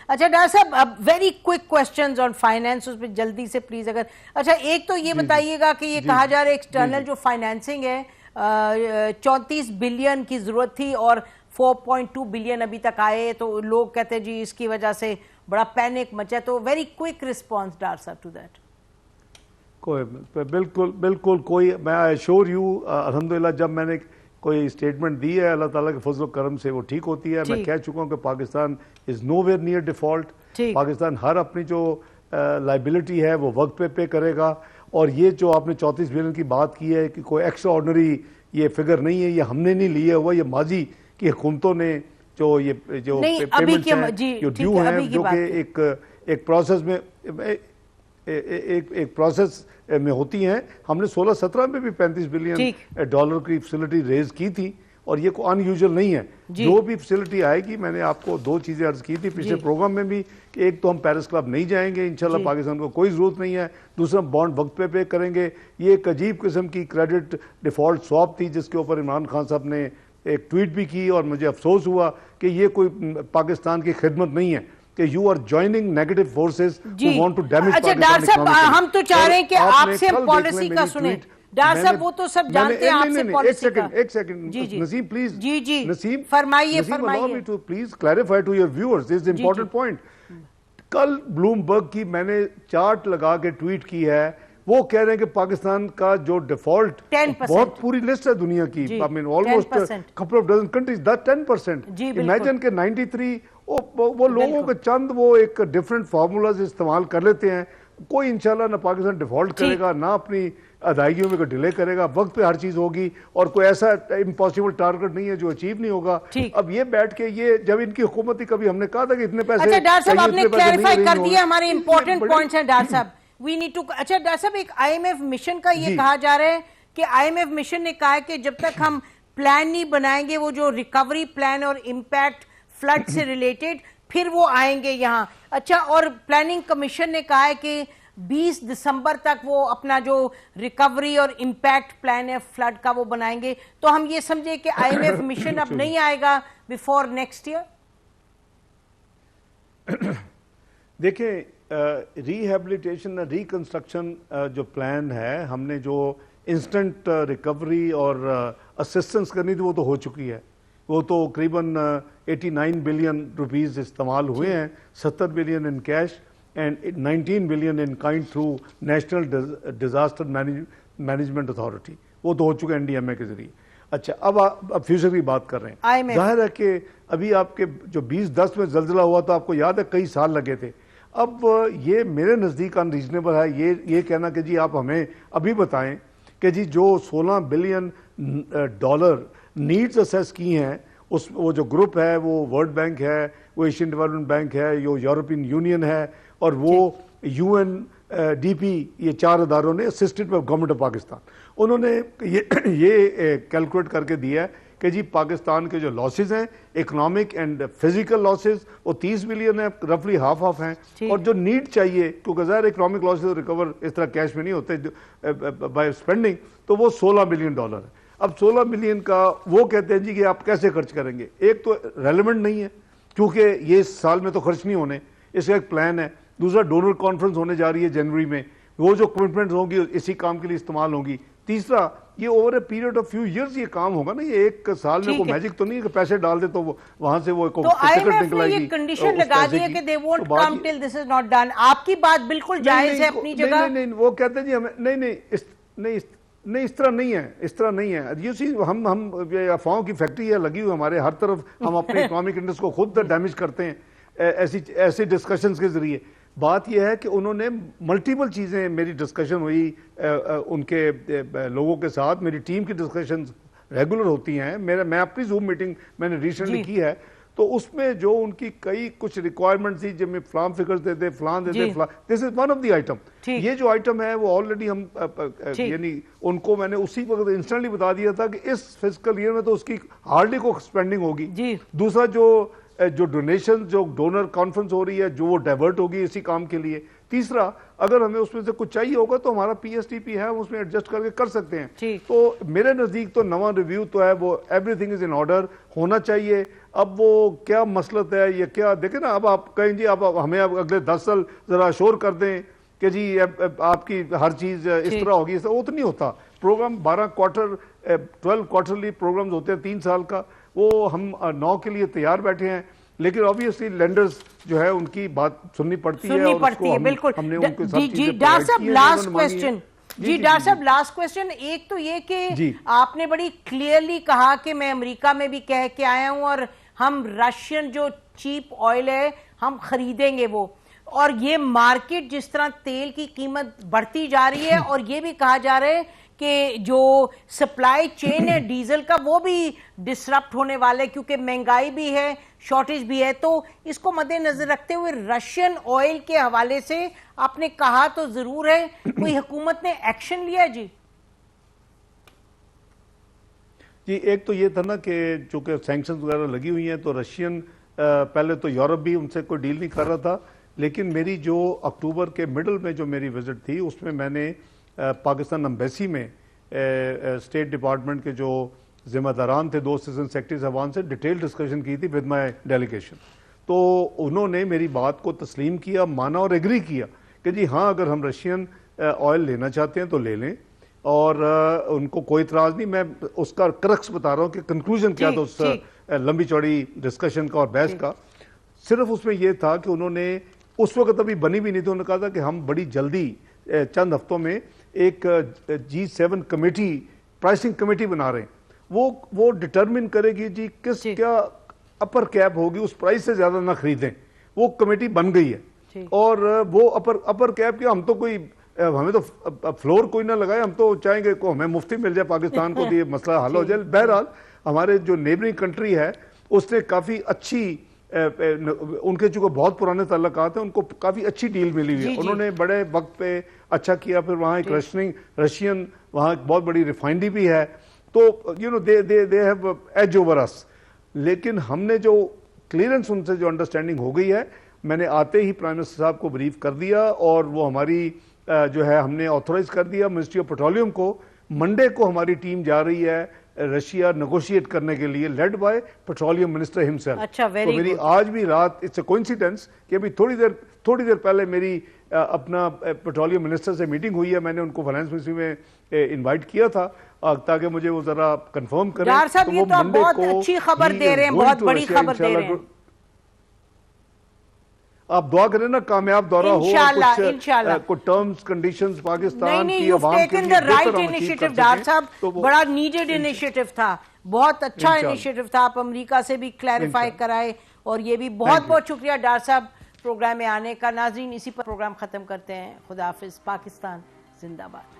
اچھا ڈاکٹر صاحب very quick questions آن finance, اس پہ جلدی سے پلیز اگر اچھا ایک تو یہ بتائیے گا کہ یہ کہا جا رہا ہے ایکسٹرنل جو فائنینسنگ ہے 34 بلین کی ضرورت تھی اور 4.2 بلین ابھی تک آئے، تو لوگ کہتے ہیں جی اس کی وجہ سے بڑا پینک مچا، تو ویری کوئک رسپانس ڈاکٹر صاحب ٹو دیٹ. بالکل کوئی، میں ایشور یو الحمدللہ جب میں نے کوئی اسٹیٹمنٹ دی ہے اللہ تعالیٰ کے فضل و کرم سے وہ ٹھیک ہوتی ہے. میں کہہ چکا ہوں کہ پاکستان از know where near default. Pakistan ہر اپنی جو لائبلٹی ہے وہ وقت پہ پے کرے گا. اور یہ جو آپ نے 34 بلین کی بات کی ہے کہ کوئی ایکسٹرا آرڈنری یہ فگر نہیں ہے، یہ ہم نے نہیں لیا ہوا، یہ ماضی کی حکومتوں نے جو پیمنٹس ہیں جو ڈیو ہیں، جو کہ ایک پروسیس میں ایک پروسیس میں ہوتی ہیں. ہم نے 16-17 میں بھی 35 بلین ڈالر کی فیسلٹی ریز کی تھی اور یہ کوئی ان یوزل نہیں ہے. جو بھی فیسلٹی آئے گی، میں نے آپ کو 2 چیزیں عرض کی تھی پچھلے پروگرام میں بھی کہ ایک تو ہم پیرس کلب نہیں جائیں گے انشاءاللہ، پاکستان کو کوئی ضرورت نہیں ہے. دوسرا بانڈ وقت پہ کریں گے. یہ ایک عجیب قسم کی کریڈٹ ڈیفالٹ سواپ تھی جس کے اوپر عمران خان صاحب نے ایک ٹویٹ بھی کی اور مجھے افسوس ہوا کہ یہ کوئی پاکستان کی خدمت نہیں ہے کہ you are joining negative forces who want to damage Pakistan. اچھا ڈاکٹر صاحب ہم تو چاہ رہے ہیں کہ آپ سے ہم پالیسی کا سنیں. ڈاکٹر صاحب وہ تو سب جانتے ہیں آپ سے پالیسی کا. ایک سیکنڈ نسیم پلیز. جی نسیم فرمائیے. allow me to please clarify to your viewers this is the important point. کل بلومبرگ کی میں نے چارٹ لگا کے ٹویٹ کی ہے، وہ کہہ رہے ہیں کہ پاکستان کا جو ڈیفالٹ بہت پوری لسٹ ہے دنیا کی، almost couple of dozen countries, that 10%. Imagine کہ 93 وہ لوگوں کے چند وہ ایک ڈیفرنٹ فارمولاز استعمال کر لیتے ہیں. کوئی انشاءاللہ نہ پاکستان ڈیفالٹ کرے گا، نہ اپنی ادائیگیوں میں کوئی ڈیلے کرے گا. وقت پہ ہر چیز ہوگی اور کوئی ایسا امپاسبل ٹارگٹ نہیں ہے جو اچیو نہیں ہوگا. اب یہ بیٹھ کے یہ جب ان کی حکومت تھی کبھی ہم نے کہا تھا کہ اتنے پیسے. اچھا ڈاکٹر صاحب آپ نے کلیریفائی کر دیا ہمارے امپورٹنٹ پوائنٹس ہیں ڈاکٹر صاحب. We need to. اچھا ڈاکٹر صاحب ایک آئی ایم ایف مشن کا یہ کہا جا رہا ہے کہ آئی ایم ایف مشن نے کہا ہے کہ جب تک ہم پلان نہیں بنائیں گے وہ جو ریکوری پلان اور امپیکٹ فلڈ سے ریلیٹڈ پھر وہ آئیں گے یہاں. اچھا اور پلاننگ کمیشن نے کہا ہے کہ 20 دسمبر تک وہ اپنا جو ریکوری اور امپیکٹ پلان ہے فلڈ کا وہ بنائیں گے. تو ہم یہ سمجھے کہ آئی ایم ایف مشن اب نہیں آئے گا بیفور نیکسٹ ایئر. دیکھیں ریہیبلیٹیشن ریکنسٹرکشن جو پلان ہے، ہم نے جو انسٹنٹ ریکوری اور اسسٹنس کرنی تھی وہ تو ہو چکی ہے. وہ تو قریباً 89 بلین روپیز استعمال ہوئے ہیں، 70 billion in cash and 19 billion in kind through national disaster management authority. وہ تو ہو چکے این ڈی ایم اے کے ذریعے. اچھا اب فیوچر کی بات کر رہے ہیں. ظاہر ہے کہ ابھی آپ کے جو 2010 میں زلزلہ ہوا تھا آپ کو یاد ہے کئی سال لگے تھے. اب یہ میرے نزدیک ان ریزنیبل ہے یہ کہنا کہ جی آپ ہمیں ابھی بتائیں کہ جی جو 16 بلین ڈالر نیڈز اسیس کی ہیں، وہ جو گروپ ہے وہ ورلڈ بینک ہے، وہ ایشین ڈیولپمنٹ بینک ہے، یہ یورپین یونین ہے اور وہ یو این ڈی پی، یہ 4 اداروں نے assisted by government of Pakistan. انہوں نے یہ کیلکولیٹ کر کے دیا ہے کہ جی پاکستان کے جو لاسز ہیں اکنامک اینڈ فزیکل لاسز وہ 30 بلین ہیں، رفلی ہاف ہیں. اور جو نیڈ چاہیے کیونکہ ظاہر اکنامک لاسز ریکور اس طرح کیش میں نہیں ہوتے بائی اسپینڈنگ، تو وہ 16 بلین ڈالر ہے. اب 16 بلین کا وہ کہتے ہیں جی کہ آپ کیسے خرچ کریں گے. ایک تو ریلیونٹ نہیں ہے کیونکہ یہ اس سال میں تو خرچ نہیں ہونے، اس کا ایک پلان ہے. دوسرا ڈونر کانفرنس ہونے جا رہی ہے جنوری میں، وہ جو کمٹمنٹس ہوں گی اسی کام کے لیے استعمال ہوں گی. تیسرا یہ over a period of few years یہ کام ہوگا نا، یہ ایک سال میں کوئی میجک تو نہیں ہے کہ پیسے ڈال دے تو وہاں سے وہ تو آئی ایم ایف نے یہ کنڈیشن لگا دی ہے کہ they won't come till this is not done. آپ کی بات بالکل جائز ہے اپنی جگہ. نہیں وہ کہتے ہیں جی ہمیں نہیں اس طرح نہیں ہے. یو سی ہم افواہوں کی فیکٹری ہے لگی ہوئی ہمارے ہر طرف، ہم اپنے اکنامک انٹرسٹ کو خود ڈیمیج کرتے ہیں ایسی ڈسکشنز کے ذریعے. بات یہ ہے کہ انہوں نے ملٹیپل چیزیں، میری ڈسکشن ہوئی ان کے لوگوں کے ساتھ، میری ٹیم کی ڈسکشنز ریگولر ہوتی ہیں. میں اپنی زوم میٹنگ میں نے ریسنٹلی کی ہے، تو اس میں جو ان کی کئی کچھ ریکوائرمنٹ تھی جن میں فلان فگرز دیتے فلان دیتے فلان، this is one of the item. یہ جو آئٹم ہے وہ آلریڈی ہم یعنی ان کو میں نے اسی وقت انسٹنٹلی بتا دیا تھا کہ اس فسکل ایئر میں تو اس کی ہارڈلی کو اسپینڈنگ ہوگی. دوسرا جو جو ڈونیشن جو ڈونر کانفرنس ہو رہی ہے جو وہ ڈائیورٹ ہوگی اسی کام کے لیے. تیسرا اگر ہمیں اس میں سے کچھ چاہیے ہوگا تو ہمارا پی ایس ٹی پی ہے اس میں ایڈجسٹ کر کے کر سکتے ہیں. تو میرے نزدیک تو نواں ریویو تو ہے وہ every thing is in order ہونا چاہیے. اب وہ کیا مسلط ہے یہ کیا دیکھیں نا, اب آپ کہیں جی اب ہمیں اگلے 10 سال ذرا شور کر دیں کہ جی آپ کی ہر چیز اس طرح ہوگی, وہ تو نہیں ہوتا. پروگرام 12 کوارٹرلی پروگرامز ہوتے ہیں 3 سال کا, وہ ہم 9 کے لیے تیار بیٹھے ہیں. لیکن obviously لینڈرز جو ہے ان کی بات سننی پڑتی ہے اور اس کو بالکل. ہم نے ان کو سب چیزیں جی ڈاکٹر صاحب لاسٹ کویسچن, جی ڈاکٹر صاحب لاسٹ کویسچن, ایک تو یہ کہ آپ نے بڑی کلیئرلی کہا کہ میں امریکہ میں بھی کہہ کے آیا ہوں اور ہم رشین جو چیپ آئل ہے ہم خریدیں گے وہ, اور یہ مارکیٹ جس طرح تیل کی قیمت بڑھتی جا رہی ہے اور یہ بھی کہا جا رہا ہے کہ جو سپلائی چین ہے ڈیزل کا وہ بھی ڈسرپٹ ہونے والے کیونکہ مہنگائی بھی ہے, شارٹیج بھی ہے. تو اس کو مد نظر رکھتے ہوئے رشین آئل کے حوالے سے آپ نے کہا تو ضرور ہے, کوئی حکومت نے ایکشن لیا؟ جی ایک تو یہ تھا نا کہ چونکہ سینکشنز وغیرہ لگی ہوئی ہیں تو رشین پہلے تو یورپ بھی ان سے کوئی ڈیل نہیں کر رہا تھا, لیکن میری جو اکتوبر کے مڈل میں جو میری وزٹ تھی اس میں نے پاکستان امبیسی میں اسٹیٹ ڈپارٹمنٹ کے جو ذمہ داران تھے 2 اسسٹنٹ سیکرٹریز ایوان سے ڈیٹیل ڈسکشن کی تھی ود مائی ڈیلیگیشن. تو انہوں نے میری بات کو تسلیم کیا, مانا اور ایگری کیا کہ جی ہاں اگر ہم رشین آئل لینا چاہتے ہیں تو لے لیں, اور ان کو کوئی اعتراض نہیں. میں اس کا کرکس بتا رہا ہوں کہ کنکلوژن کیا تھا اس لمبی چوڑی ڈسکشن کا اور بحث کا. صرف اس میں یہ تھا کہ انہوں نے اس وقت ابھی بنی بھی نہیں تھی, انہوں نے کہا تھا کہ ہم بڑی جلدی چند ہفتوں میں ایک G7 کمیٹی پرائسنگ کمیٹی بنا رہے ہیں, وہ ڈٹرمن کرے گی جی کس کیا اپر کیپ ہوگی, اس پرائس سے زیادہ نہ خریدیں. وہ کمیٹی بن گئی ہے اور وہ اپر کیپ کیا, ہم تو کوئی ہمیں تو فلور کوئی نہ لگائے, ہم تو چاہیں گے کو ہمیں مفتی مل جائے پاکستان کو تو یہ مسئلہ حل ہو جائے. بہرحال ہمارے جو نیبرنگ کنٹری ہے اس نے کافی اچھی, ان کے چونکہ بہت پرانے تعلقات ہیں, ان کو کافی اچھی ڈیل ملی ہوئی ہے. انہوں نے بڑے وقت پہ اچھا کیا. پھر وہاں ایک رشین وہاں ایک بہت بڑی ریفائنری بھی ہے, تو you know they have edge over us. لیکن ہم نے جو کلیئرنس ان سے جو انڈرسٹینڈنگ ہو گئی ہے, میں نے آتے ہی پرائم منسٹر صاحب کو بریف کر دیا اور وہ ہماری جو ہے ہم نے آتھورائز کر دیا منسٹری آف پیٹرولیم کو. منڈے کو ہماری ٹیم جا رہی ہے رشیا نیگوشیٹ کرنے کے لیے, led by petroleum minister himself. اچھا, تو میری آج بھی رات اٹس اے کوئنسیڈنس کہ ابھی تھوڑی دیر پہلے میری اپنا پیٹرولیم منسٹر سے میٹنگ ہوئی ہے. میں نے ان کو فائنانس منسٹری میں انوائٹ کیا تھا تاکہ مجھے وہ ذرا کنفرم کریں. ڈاکٹر صاحب یہ تو آپ بہت اچھی خبر دے رہے ہیں, بہت بڑی خبر دے رہے ہیں. آپ دعا کریں نا کامیاب دورہ ہو, کچھ ٹرمز کنڈیشنز پاکستان کی عوام کے لیے رائٹ انیشیٹو. ڈاکٹر صاحب بڑا نیڈڈ انیشیٹو تھا, بہت اچھا انیشیٹو تھا. آپ امریکہ سے بھی کلیریفائی کرائے اور یہ بھی بہت بہت شکریہ ڈاکٹر صاحب پروگرام میں آنے کا. ناظرین اسی پر پروگرام ختم کرتے ہیں. خدا حافظ. پاکستان زندہ باد.